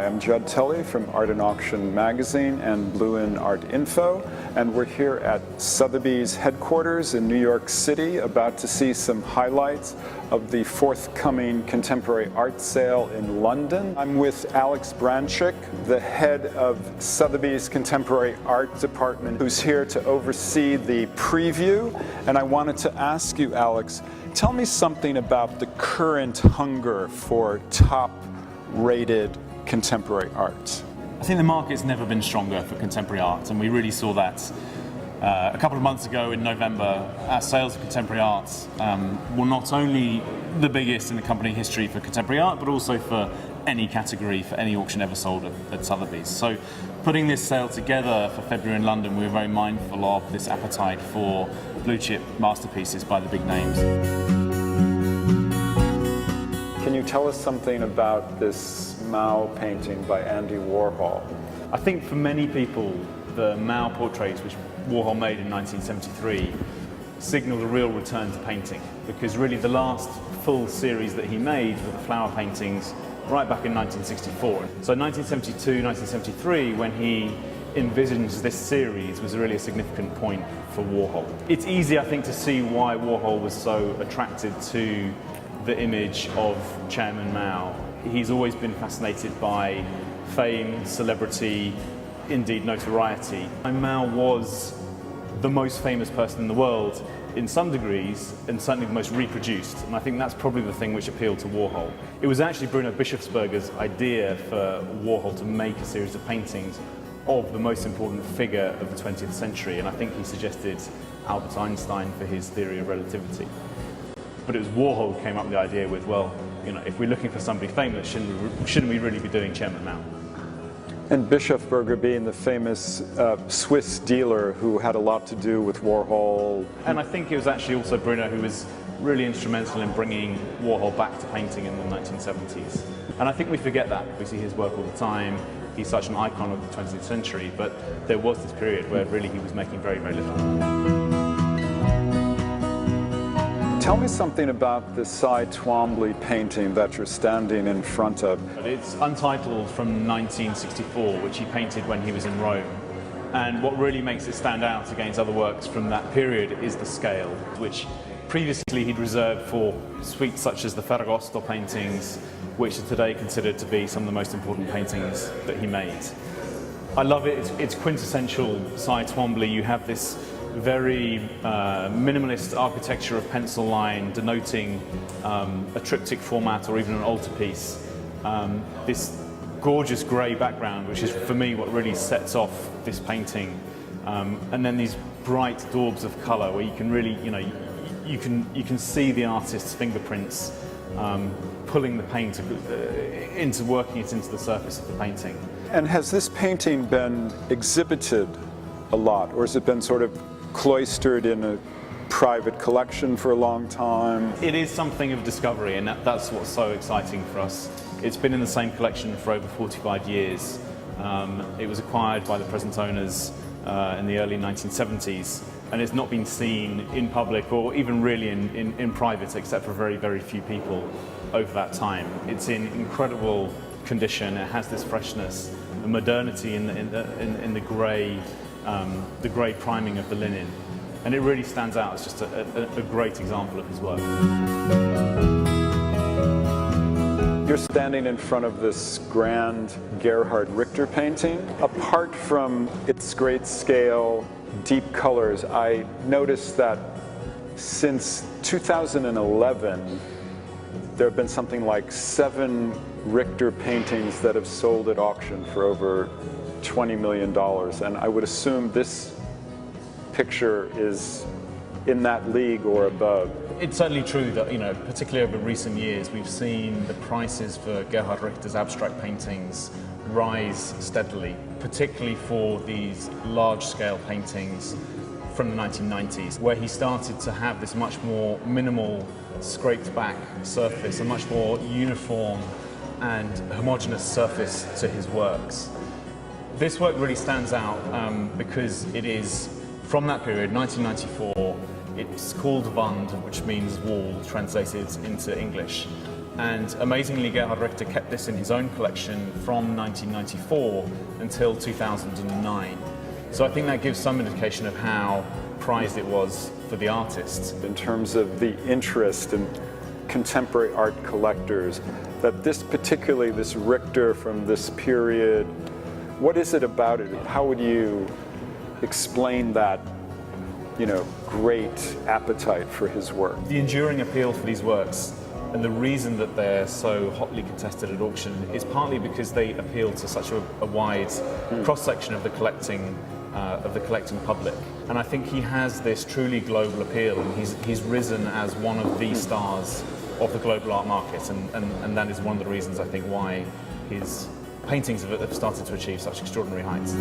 I'm Judd Tully from Art and Auction magazine and Blue In Art Info, and we're here at Sotheby's headquarters in New York City, about to see some highlights of the forthcoming contemporary art sale in London. I'm with Alex Branchik, the head of Sotheby's contemporary art department, who's here to oversee the preview. And I wanted to ask you, Alex, tell me something about the current hunger for top-rated contemporary art. I think the market's never been stronger for contemporary art, and we really saw that a couple of months ago in November. Our sales of contemporary art were not only the biggest in the company history for contemporary art, but also for any category, for any auction ever sold at Sotheby's. So putting this sale together for February in London, we were very mindful of this appetite for blue chip masterpieces by the big names. Can you tell us something about this Mao painting by Andy Warhol? I think for many people, the Mao portraits, which Warhol made in 1973, signaled a real return to painting, because really the last full series that he made were the flower paintings right back in 1964. So 1972, 1973, when he envisions this series, was really a significant point for Warhol. It's easy, I think, to see why Warhol was so attracted to the image of Chairman Mao. He's always been fascinated by fame, celebrity, indeed notoriety. And Mao was the most famous person in the world in some degrees, and certainly the most reproduced. And I think that's probably the thing which appealed to Warhol. It was actually Bruno Bischofsberger's idea for Warhol to make a series of paintings of the most important figure of the 20th century, and I think he suggested Albert Einstein for his theory of relativity. But it was Warhol who came up with the idea with, well, you know, if we're looking for somebody famous, shouldn't we really be doing Chairman Mao? And Bischofberger being the famous Swiss dealer who had a lot to do with Warhol. And I think it was actually also Bruno who was really instrumental in bringing Warhol back to painting in the 1970s. And I think we forget that. We see his work all the time. He's such an icon of the 20th century, but there was this period where really he was making very, very little. Tell me something about the Cy Twombly painting that you're standing in front of. It's Untitled from 1964, which he painted when he was in Rome. And what really makes it stand out against other works from that period is the scale, which previously he'd reserved for suites such as the Ferragosto paintings, which are today considered to be some of the most important paintings that he made. I love it. It's quintessential Cy Twombly. You have this very minimalist architecture of pencil line denoting a triptych format or even an altarpiece. This gorgeous grey background, which is for me what really sets off this painting, and then these bright daubs of colour where you can really, you can see the artist's fingerprints pulling the paint into working it into the surface of the painting. And has this painting been exhibited a lot, or has it been sort of cloistered in a private collection for a long time? It is something of discovery, and that's what's so exciting for us. It's been in the same collection for over 45 years. It was acquired by the present owners in the early 1970s, and it's not been seen in public or even really in private, except for very, very few people over that time. It's in incredible condition. It has this freshness, the modernity in the grey priming of the linen, and it really stands out as just a great example of his work. You're standing in front of this grand Gerhard Richter painting. Apart from its great scale, deep colors, I noticed that since 2011, there have been something like 7 Richter paintings that have sold at auction for over $20 million, and I would assume this picture is in that league or above. It's certainly true that, particularly over recent years, we've seen the prices for Gerhard Richter's abstract paintings rise steadily, particularly for these large-scale paintings from the 1990s, where he started to have this much more minimal, scraped-back surface, a much more uniform and homogeneous surface to his works. This work really stands out because it is from that period, 1994. It's called Wand, which means wall, translated into English. And amazingly, Gerhard Richter kept this in his own collection from 1994 until 2009. So I think that gives some indication of how prized it was for the artist. In terms of the interest in contemporary art collectors, that this particularly, this Richter from this period, what is it about it? How would you explain that, great appetite for his work? The enduring appeal for these works and the reason that they're so hotly contested at auction is partly because they appeal to such a wide cross-section of the collecting public. And I think he has this truly global appeal, and he's risen as one of the stars of the global art market, and that is one of the reasons I think why his paintings have started to achieve such extraordinary heights.